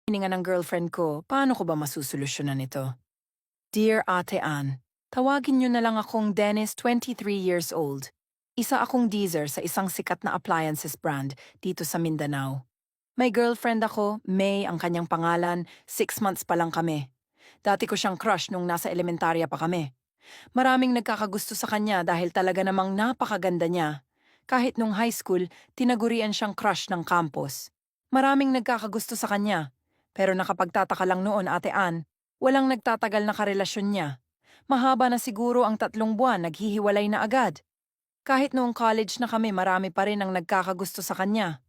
hininga ng girlfriend ko, paano ko ba masusolusyonan ito? Dear Ate Ann, tawagin niyo na lang akong Dennis, 23 years old. Isa akong deezer sa isang sikat na appliances brand dito sa Mindanao. May girlfriend ako, May ang kanyang pangalan, 6 months pa lang kami. Dati ko siyang crush nung nasa elementarya pa kami. Maraming nagkakagusto sa kanya dahil talaga namang napakaganda niya. Kahit nung high school, tinagurian siyang crush ng campus. Maraming nagkakagusto sa kanya. Pero nakapagtataka lang noon, Ate Ann, walang nagtatagal na karelasyon niya. Mahaba na siguro ang 3 buwan, naghihiwalay na agad. Kahit noong college na kami, marami pa rin ang nagkakagusto sa kanya.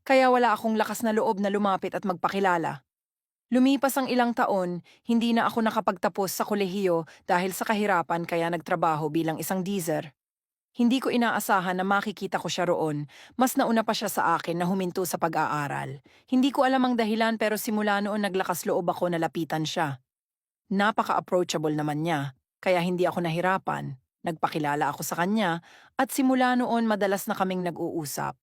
Kaya wala akong lakas na loob na lumapit at magpakilala. Lumipas ang ilang taon, hindi na ako nakapagtapos sa kolehiyo dahil sa kahirapan kaya nagtrabaho bilang isang deezer. Hindi ko inaasahan na makikita ko siya roon, mas nauna pa siya sa akin na huminto sa pag-aaral. Hindi ko alam ang dahilan pero simula noon naglakas loob ako na lapitan siya. Napaka-approachable naman niya, kaya hindi ako nahirapan. Nagpakilala ako sa kanya at simula noon madalas na kaming nag-uusap.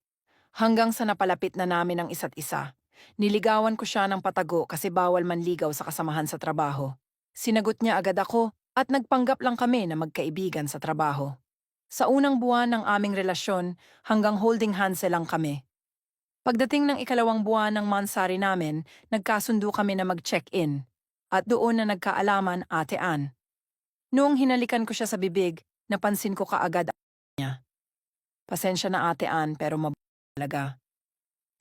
Hanggang sa napalapit na namin ang isa't isa. Niligawan ko siya ng patago kasi bawal manligaw sa kasamahan sa trabaho. Sinagot niya agad ako at nagpanggap lang kami na magkaibigan sa trabaho. Sa unang buwan ng aming relasyon, hanggang holding hands lang kami. Pagdating ng ikalawang buwan ng mansari namin, nagkasundo kami na mag-check-in. At doon na nagkaalaman, Ate Ann. Noong hinalikan ko siya sa bibig, napansin ko kaagad niya. Pasensya na Ate Ann pero talaga.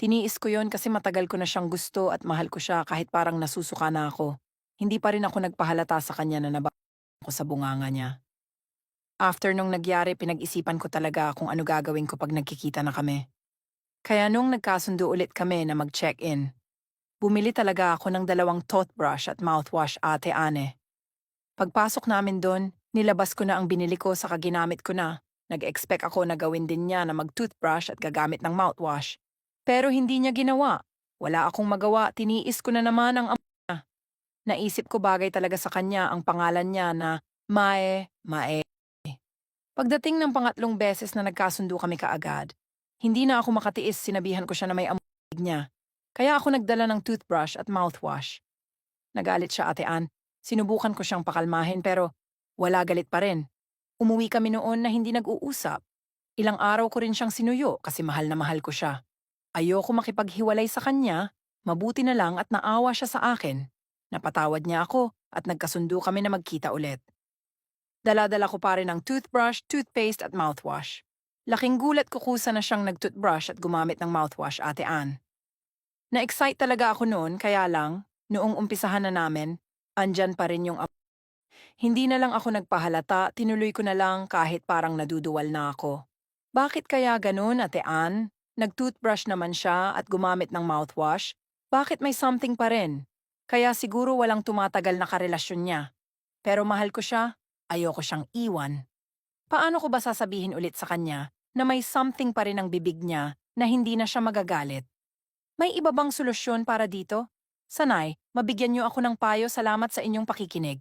Tiniis ko yon kasi matagal ko na siyang gusto at mahal ko siya kahit parang nasusuka na ako. Hindi pa rin ako nagpahalata sa kanya na naba ko sa bunganga niya. After nung nagyari, pinag-isipan ko talaga kung ano gagawin ko pag nagkikita na kami. Kaya nung nagkasundo ulit kami na mag-check-in, bumili talaga ako ng 2 toothbrush at mouthwash, Ate Ane. Pagpasok namin doon, nilabas ko na ang binili ko sa ginamit ko na. Nag-expect ako na gawin din niya na mag-toothbrush at gagamit ng mouthwash. Pero hindi niya ginawa. Wala akong magawa, tiniis ko na naman ang niya. Naisip ko bagay talaga sa kanya ang pangalan niya na Mae. Pagdating ng pangatlong beses na nagkasundo kami kaagad, hindi na ako makatiis, sinabihan ko siya na may amoy niya. Kaya ako nagdala ng toothbrush at mouthwash. Nagalit siya, Ate Ann. Sinubukan ko siyang pakalmahin pero wala, galit pa rin. Umuwi kami noon na hindi nag-uusap. Ilang araw ko rin siyang sinuyo kasi mahal na mahal ko siya. Ayoko makipaghiwalay sa kanya, mabuti na lang at naawa siya sa akin. Napatawad niya ako at nagkasundo kami na magkita ulit. Dala-dala ko pa rin ang toothbrush, toothpaste at mouthwash. Laking gulat ko kusa na siyang nag-toothbrush at gumamit ng mouthwash, Ate Ann. Na-excite talaga ako noon, kaya lang, noong umpisahan na namin, andyan pa rin yung hindi na lang ako nagpahalata, tinuloy ko na lang kahit parang naduduwal na ako. Bakit kaya ganun, Ate Ann? Nag-toothbrush naman siya at gumamit ng mouthwash. Bakit may something pa rin? Kaya siguro walang tumatagal na karelasyon niya. Pero mahal ko siya, ayoko siyang iwan. Paano ko ba sasabihin ulit sa kanya na may something pa rin ang bibig niya na hindi na siya magagalit? May iba bang solusyon para dito? Sanay, mabigyan niyo ako ng payo, salamat sa inyong pakikinig.